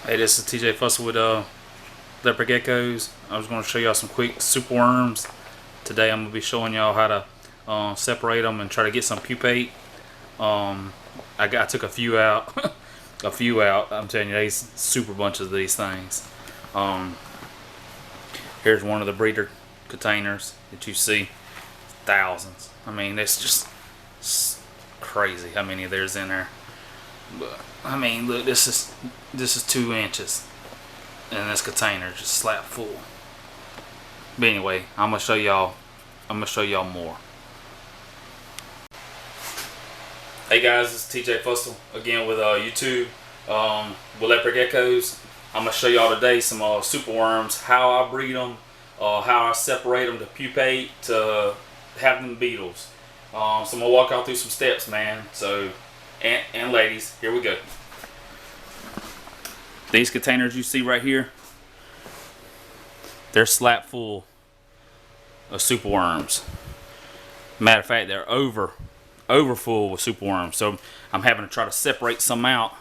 Hey, this is TJ Fussell with Leopard Geckos. I was going to show y'all some quick superworms. Today I'm going to be showing y'all how to separate them and try to get some pupate. I took a few out. a few out. I'm telling you, there's super bunches of these things. Here's one of the breeder containers that you see. Thousands. I mean, it's crazy how many there's in there. But I mean, look, this is 2 inches, and this container just slap full. But anyway, I'm gonna show y'all more. Hey guys, it's TJ Fussell again with YouTube with Leopard Geckos. I'm gonna show y'all today some superworms, how I breed them, how I separate them to pupate to have them beetles. So I'm gonna walk y'all through some steps, man. So. And ladies, here we go. These containers you see right here, they're slap full of superworms. Matter of fact, they're over full with superworms. So I'm having to try to separate some out.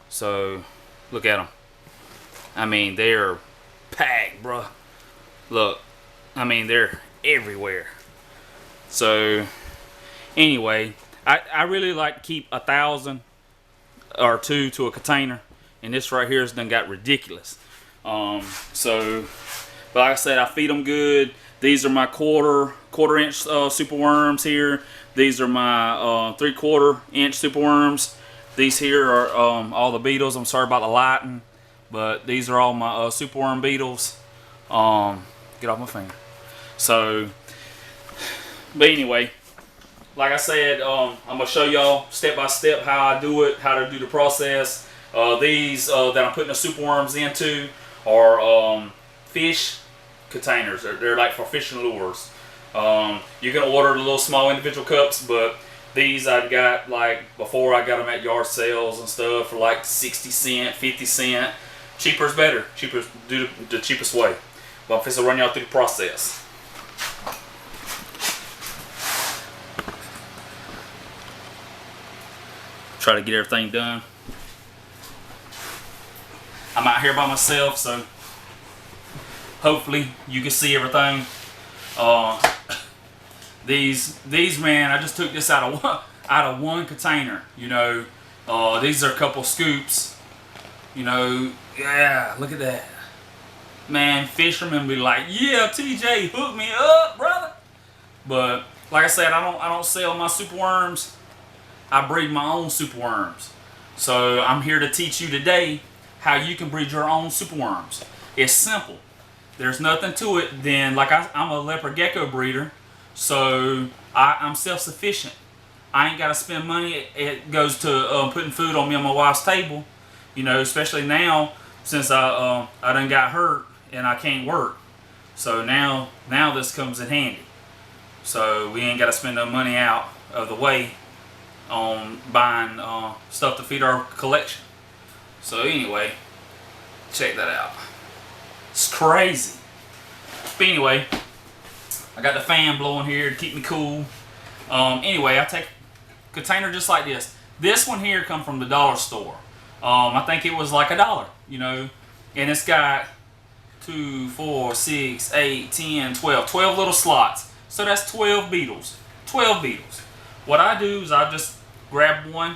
So look at them. I mean, they're packed, bruh. Look, I mean, they're everywhere. So anyway, I really like to keep 1,000 or 2 to a container, and this right here has done got ridiculous. But like I said, I feed them good. These are my quarter inch superworms here. These are my 3/4 inch superworms. These here are all the beetles. I'm sorry about the lighting, but these are all my superworm beetles. Get off my finger. So, but anyway. Like I said, I'm going to show y'all step by step how I do it, how to do the process. These that I'm putting the superworms into are fish containers. They're like for fishing lures. You can order the little small individual cups, but these I got, like, before I got them at yard sales and stuff for like 60 cents, 50 cents. Cheaper is better. Cheaper is do the cheapest way. But I'm going to run y'all through the process. Try to get everything done. I'm out here by myself, so hopefully you can see everything. These man, I just took this out of one container. You know, these are a couple scoops. You know, yeah, look at that. Man, fishermen be like, yeah, TJ, hook me up, brother. But like I said, I don't sell my superworms. I breed my own superworms. So I'm here to teach you today how you can breed your own superworms. It's simple. There's nothing to it than, like, I'm a leopard gecko breeder, so I'm self-sufficient. I ain't got to spend money. It goes to putting food on me and my wife's table, you know, especially now since I done got hurt and I can't work. So now this comes in handy. So we ain't got to spend no money out of the way on buying stuff to feed our collection. So anyway, check that out. It's crazy. But anyway, I got the fan blowing here to keep me cool. Anyway, I take a container just like this. This one here come from the dollar store. I think it was like $1, you know, and it's got 2, 4, 6, 8, 10, 12 little slots. So that's 12 beetles. 12 beetles. What I do is I just grab one,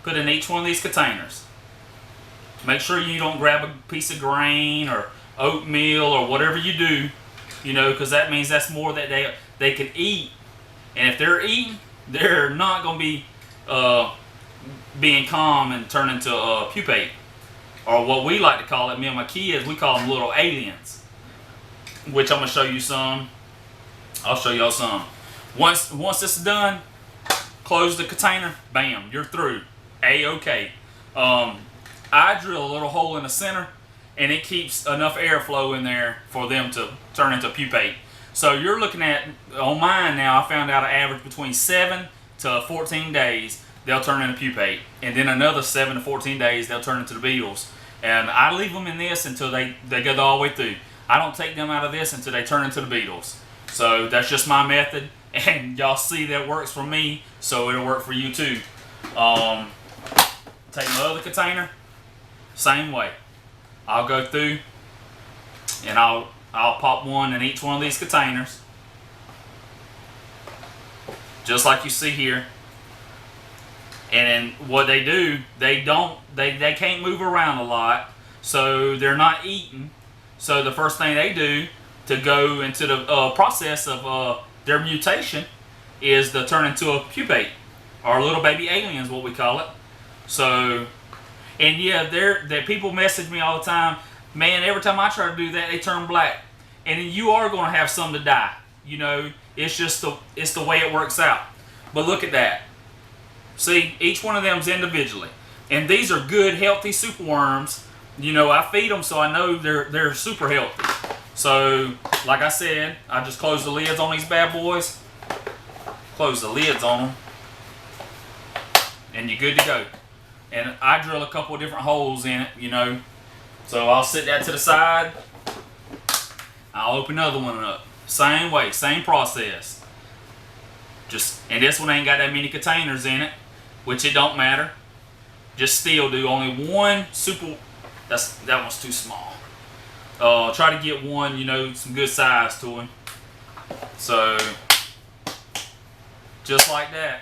put in each one of these containers. Make sure you don't grab a piece of grain or oatmeal or whatever you do, you know, because that means that's more that they can eat. And if they're eating, they're not going to be being calm and turn into pupate. Or what we like to call it, me and my kids, we call them little aliens. Which I'm going to show you some. I'll show y'all some. Once this is done, close the container, bam, you're through. A-okay. I drill a little hole in the center, and it keeps enough airflow in there for them to turn into pupate. So you're looking at, on mine now, I found out an average between 7 to 14 days, they'll turn into pupate. And then another 7 to 14 days, they'll turn into the beetles. And I leave them in this until they go all the way through. I don't take them out of this until they turn into the beetles. So that's just my method. And y'all see that works for me, so it'll work for you too. Take my other container, same way. I'll go through and I'll pop one in each one of these containers, just like you see here. And then what they do, they can't move around a lot, so they're not eating. So the first thing they do to go into the process of their mutation is to turn into a pupate, or little baby aliens, what we call it. So, and yeah, that people message me all the time, man, every time I try to do that, they turn black. And then you are going to have some to die. You know, it's just it's the way it works out. But look at that. See, each one of them's individually. And these are good, healthy superworms. You know, I feed them, so I know they're super healthy. So, like I said, I just close the lids on these bad boys. Close the lids on them. And you're good to go. And I drill a couple of different holes in it, you know. So I'll set that to the side. I'll open another one up. Same way, same process. And this one ain't got that many containers in it, which it don't matter. Just still do only one super. That one's too small. Try to get one, you know, some good size to him. So just like that.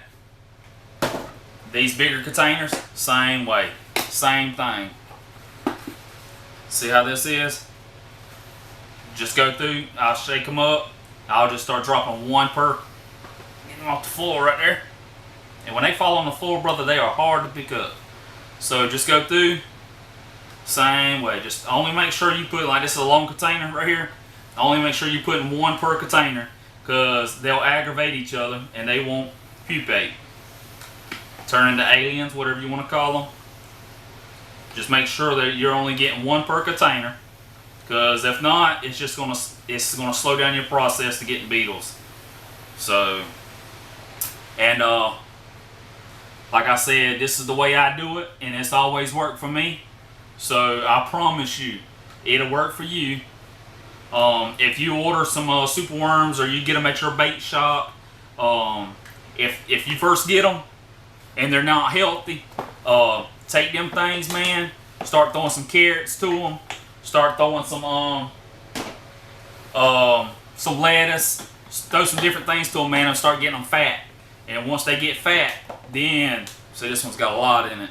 These bigger containers, same way, same thing. See how this is? Just go through, I'll shake them up. I'll just start dropping one per. Get them off the floor right there. And when they fall on the floor, brother, they are hard to pick up. So just go through, same way. Just only make sure you put, like this is a long container right here. Only make sure you're putting one per container, because they'll aggravate each other and they won't pupate. Turn into aliens, whatever you want to call them. Just make sure that you're only getting one per container, because if not, it's just gonna slow down your process to getting beetles. So, and like I said, this is the way I do it, and it's always worked for me. So I promise you, it'll work for you. If you order some superworms, or you get them at your bait shop, if you first get them and they're not healthy, take them things, man. Start throwing some carrots to them. Start throwing some lettuce. Throw some different things to them, man, and start getting them fat. And once they get fat, then see, this one's got a lot in it.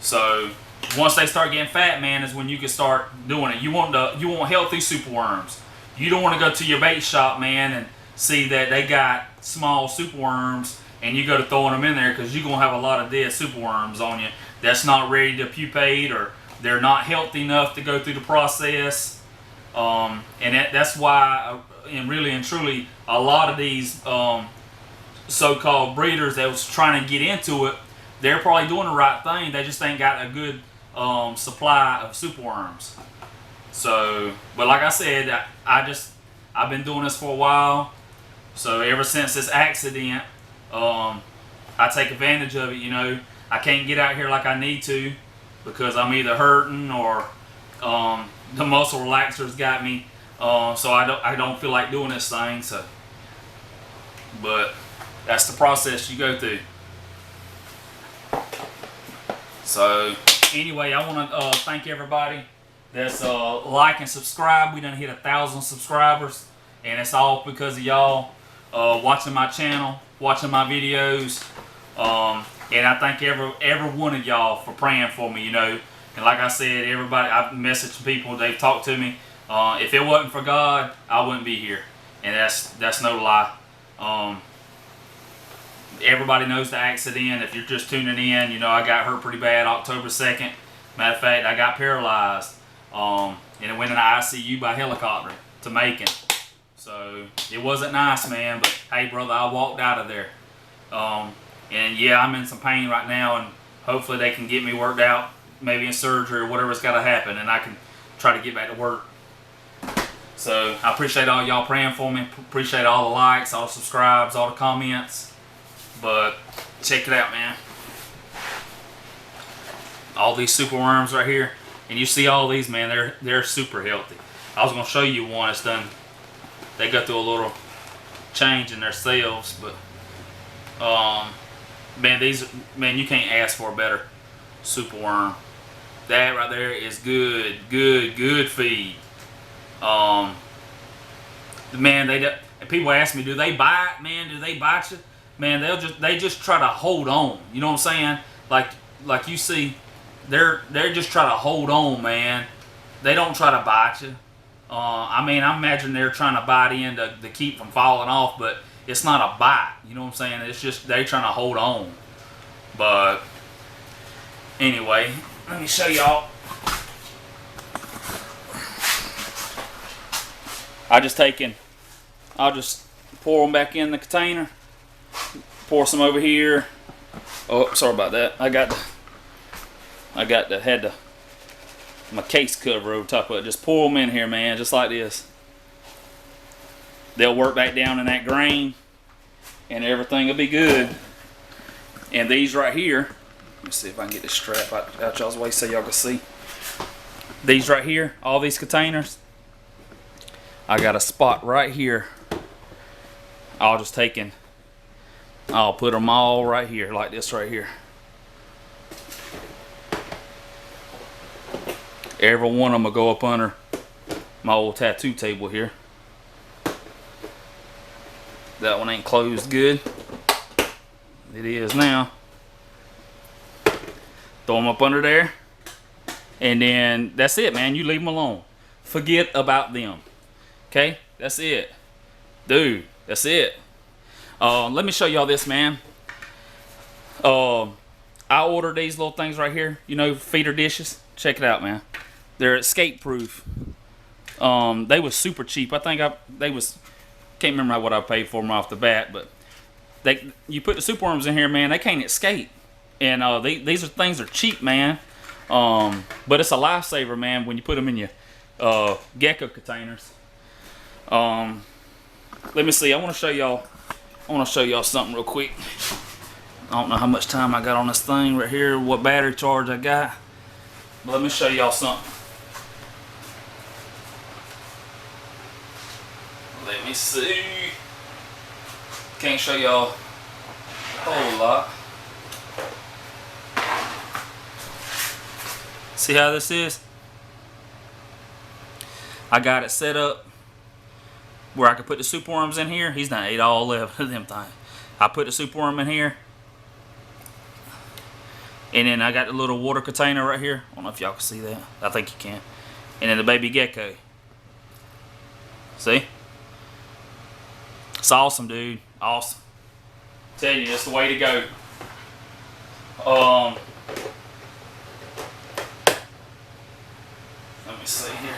So once they start getting fat, man, is when you can start doing it. You want healthy superworms. You don't want to go to your bait shop, man, and see that they got small superworms, and you go to throwing them in there, because you're going to have a lot of dead superworms on you that's not ready to pupate, or they're not healthy enough to go through the process. And that's why, and really and truly, a lot of these so-called breeders that was trying to get into it, they're probably doing the right thing. They just ain't got a good supply of superworms. So, but like I said, I've been doing this for a while. So ever since this accident, I take advantage of it. You know, I can't get out here like I need to, because I'm either hurting or the muscle relaxers got me. So I don't feel like doing this thing. So, but that's the process you go through. So anyway, I want to thank everybody that's like and subscribe. We done hit 1,000 subscribers, and it's all because of y'all watching my channel, watching my videos. And I thank every one of y'all for praying for me, you know. And like I said, everybody, I've messaged people, they've talked to me. If it wasn't for God, I wouldn't be here. And that's no lie. Everybody knows the accident. If you're just tuning in, you know, I got hurt pretty bad October 2nd. Matter of fact, I got paralyzed. And it went in the ICU by helicopter to Macon. So it wasn't nice, man, but hey, brother, I walked out of there. And yeah, I'm in some pain right now, and hopefully they can get me worked out, maybe in surgery or whatever's got to happen, and I can try to get back to work. So I appreciate all y'all praying for me. Appreciate all the likes, all the subscribes, all the comments. But check it out, man. All these superworms right here, and you see all these, man, they're super healthy. I was gonna show you one. It's done. They go through a little change in their cells, but man, you can't ask for a better superworm. That right there is good, good feed. Man, and people ask me, do they bite? Man, do they bite you? Man, they just try to hold on. You know what I'm saying? Like you see, they're just trying to hold on, man. They don't try to bite you. I mean, I imagine they're trying to bite in to keep from falling off, but it's not a bite. You know what I'm saying? It's just they're trying to hold on. But anyway, let me show y'all. I'll just pour them back in the container. Pour some over here. Oh, sorry about that. Had my case cover over top of it. Just pour them in here, man, just like this. They'll work back down in that grain, and everything will be good. And these right here, let me see if I can get this strap out y'all's way so y'all can see. These right here, all these containers, I got a spot right here. I'll put them all right here, like this right here. Every one of them will go up under my old tattoo table here. That one ain't closed good. It is now. Throw them up under there. And then that's it, man. You leave them alone. Forget about them. Okay? That's it. Dude, that's it. Let me show y'all this, man. I ordered these little things right here. You know, feeder dishes. Check it out, man. They're escape proof. They was super cheap. I think can't remember what I paid for them off the bat, but you put the superworms in here, man, they can't escape. And these things are cheap, man. But it's a lifesaver, man, when you put them in your gecko containers. Let me see. I want to show y'all something real quick. I don't know how much time I got on this thing right here, what battery charge I got. But let me show y'all something. Let me see. Can't show y'all a whole lot. See how this is? I got it set up where I could put the superworms in here. He's not ate all 11 of them things. I put the superworm in here. And then I got the little water container right here. I don't know if y'all can see that. I think you can. And then the baby gecko. See? It's awesome, dude. Awesome. I'm telling you, it's the way to go. Let me see here.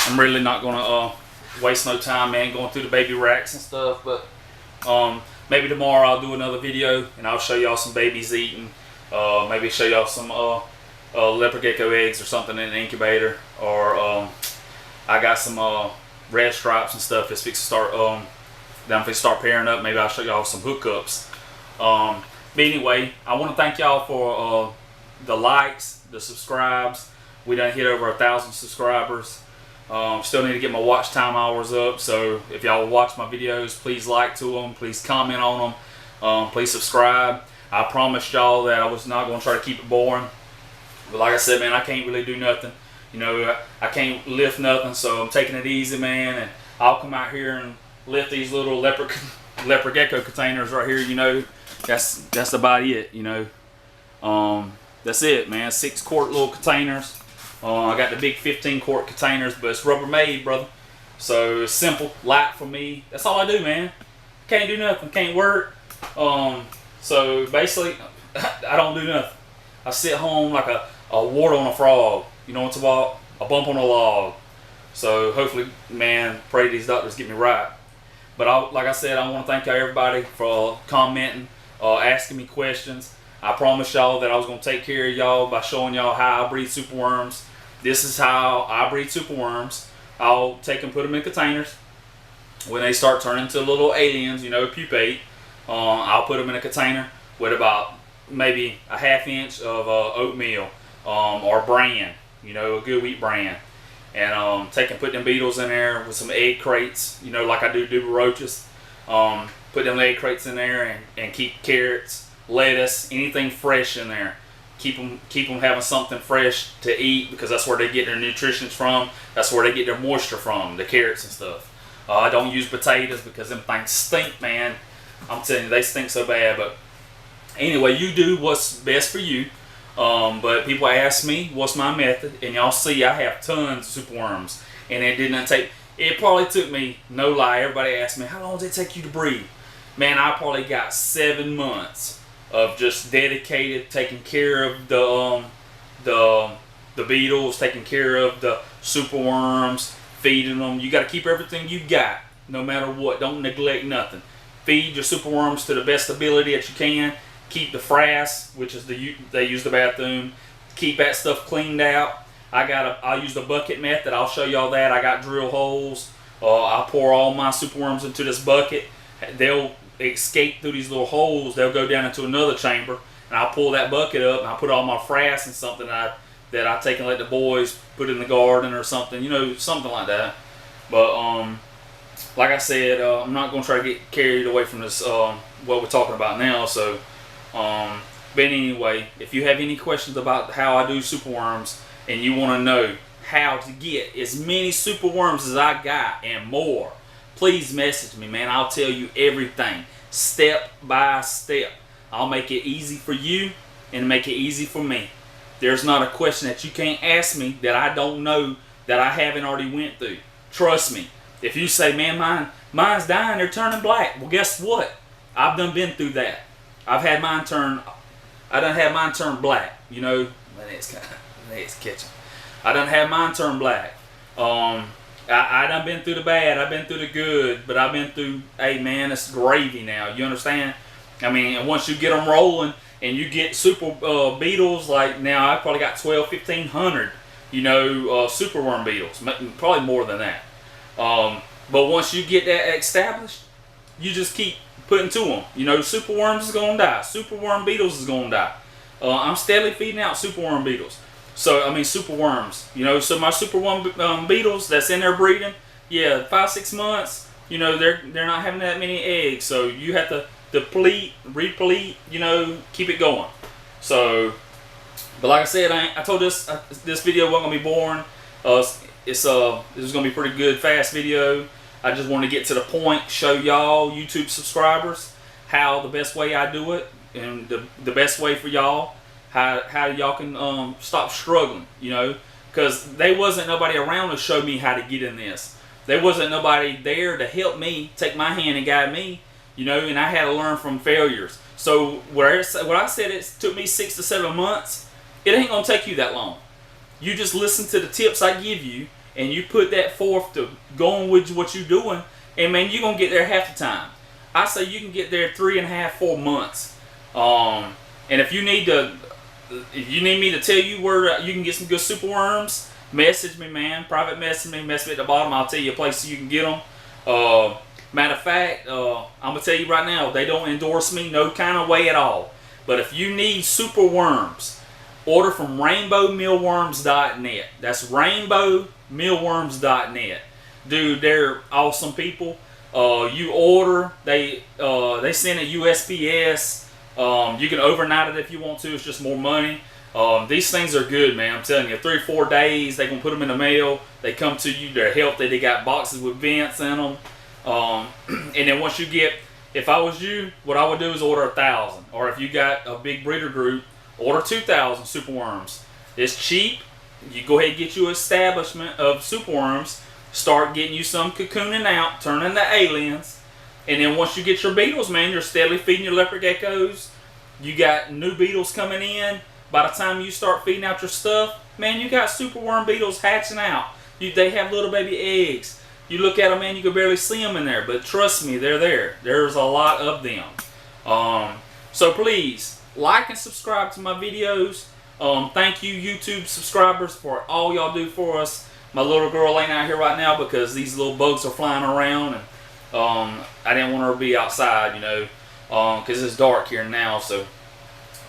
I'm really not gonna waste no time, man, going through the baby racks and stuff, but maybe tomorrow I'll do another video and I'll show y'all some babies eating. Maybe show y'all some leopard gecko eggs or something in the incubator, or I got some red stripes and stuff. It's fixed to start. Then if they start pairing up, maybe I'll show y'all some hookups. But anyway, I want to thank y'all for the likes, the subscribes. We done hit over 1,000 subscribers. Still need to get my watch time hours up. So if y'all watch my videos, please like to them. Please comment on them. Please subscribe. I promised y'all that I was not going to try to keep it boring. But like I said, man, I can't really do nothing. You know, I can't lift nothing, so I'm taking it easy, man. And I'll come out here and lift these little leopard gecko containers right here. You know, that's about it. You know, that's it, man. 6-quart little containers. I got the big 15-quart containers, but it's Rubbermaid, brother. So it's simple, light for me. That's all I do, man. Can't do nothing, can't work. So basically, I don't do nothing. I sit home like a wart on a frog. You know what's about? A bump on a log. So hopefully, man, pray these doctors get me right. But like I said, I want to thank y'all everybody for commenting, asking me questions. I promised y'all that I was going to take care of y'all by showing y'all how I breed superworms. This is how I breed superworms. I'll take and put them in containers. When they start turning into little aliens, you know, pupate, I'll put them in a container with about maybe a ½ inch of oatmeal or bran, you know, a good wheat bran. And take and put them beetles in there with some egg crates, you know, like I do roaches. Put them egg crates in there and keep carrots, lettuce, anything fresh in there. Keep them having something fresh to eat, because that's where they get their nutrition from. That's where they get their moisture from, the carrots and stuff. I don't use potatoes because them things stink, man. I'm telling you, they stink so bad. But anyway, you do what's best for you. But people ask me what's my method, and y'all see I have tons of superworms, and it didn't take. It probably took me, no lie. Everybody asks me, how long does it take you to breed? Man, I probably got 7 months of just dedicated, taking care of the beetles, taking care of the superworms, feeding them. You got to keep everything you got, no matter what. Don't neglect nothing. Feed your superworms to the best ability that you can. Keep the frass, which is they use the bathroom. Keep that stuff cleaned out. I'll use the bucket method. I'll show y'all that. I got drill holes. I pour all my superworms into this bucket. They'll escape through these little holes. They'll go down into another chamber, and I'll pull that bucket up, and I'll put all my frass in something that I take and let the boys put in the garden or something, you know, something like that. But like I said, I'm not going to try to get carried away from this what we're talking about now. So but anyway, if you have any questions about how I do superworms, and you want to know how to get as many superworms as I got and more, please message me, man. I'll tell you everything, step by step. I'll make it easy for you and make it easy for me. There's not a question that you can't ask me that I don't know, that I haven't already went through. Trust me. If you say, man, mine's dying, they're turning black. Well, guess what? I've done been through that. I done had mine turn black. You know, my neck's catching. I done had mine turn black. I done been through the bad, I've been through the good, but I've been through, hey man, it's gravy now, you understand? I mean, once you get them rolling, and you get super beetles, like now I probably got 1,500, you know, superworm beetles, probably more than that. But once you get that established, you just keep putting to them. You know, superworms is going to die, superworm beetles is going to die. I'm steadily feeding out superworm beetles. So, I mean, superworms, you know, so my superworm beetles that's in there breeding, yeah, 5-6 months, you know, they're not having that many eggs. So you have to deplete, replete, you know, keep it going. So, but like I said, I told this video wasn't going to be boring. This is going to be pretty good, fast video. I just want to get to the point, show y'all YouTube subscribers how the best way I do it, and the best way for y'all. How y'all can stop struggling, you know, because there wasn't nobody around to show me how to get in this. There wasn't nobody there to help me, take my hand and guide me, you know, and I had to learn from failures. So what I said it took me 6 to 7 months, it ain't gonna take you that long. You just listen to the tips I give you, and you put that forth to going with what you're doing, and man, you're gonna get there half the time. I say you can get there 3.5, 4 months. And if you need me to tell you where you can get some good superworms, message me, man. Private message me at the bottom. I'll tell you a place you can get them. Matter of fact, I'm going to tell you right now, they don't endorse me no kind of way at all. But if you need superworms, order from rainbowmealworms.net. That's rainbowmealworms.net. Dude, they're awesome people. You order, they send it USPS. You can overnight it if you want to. It's just more money. These things are good, man. I'm telling you, 3-4 days, they're going to put them in the mail. They come to you. They're healthy. They got boxes with vents in them. And then once you get, if I was you, what I would do is order 1,000. Or if you got a big breeder group, order 2,000 superworms. It's cheap. You go ahead and get you an establishment of superworms. Start getting you some cocooning out, turning to aliens. And then once you get your beetles, man, you're steadily feeding your leopard geckos. You got new beetles coming in. By the time you start feeding out your stuff, man, you got superworm beetles hatching out. They have little baby eggs. You look at them, man, you can barely see them in there. But trust me, they're there. There's a lot of them. So please, like and subscribe to my videos. Thank you, YouTube subscribers, for all y'all do for us. My little girl ain't out here right now because these little bugs are flying around. And I didn't want her to be outside, you know, because it's dark here now. So,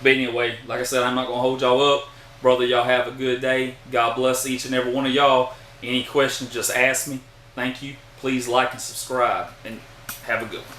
but anyway, like I said, I'm not going to hold y'all up. Brother, y'all have a good day. God bless each and every one of y'all. Any questions, just ask me. Thank you. Please like and subscribe, and have a good one.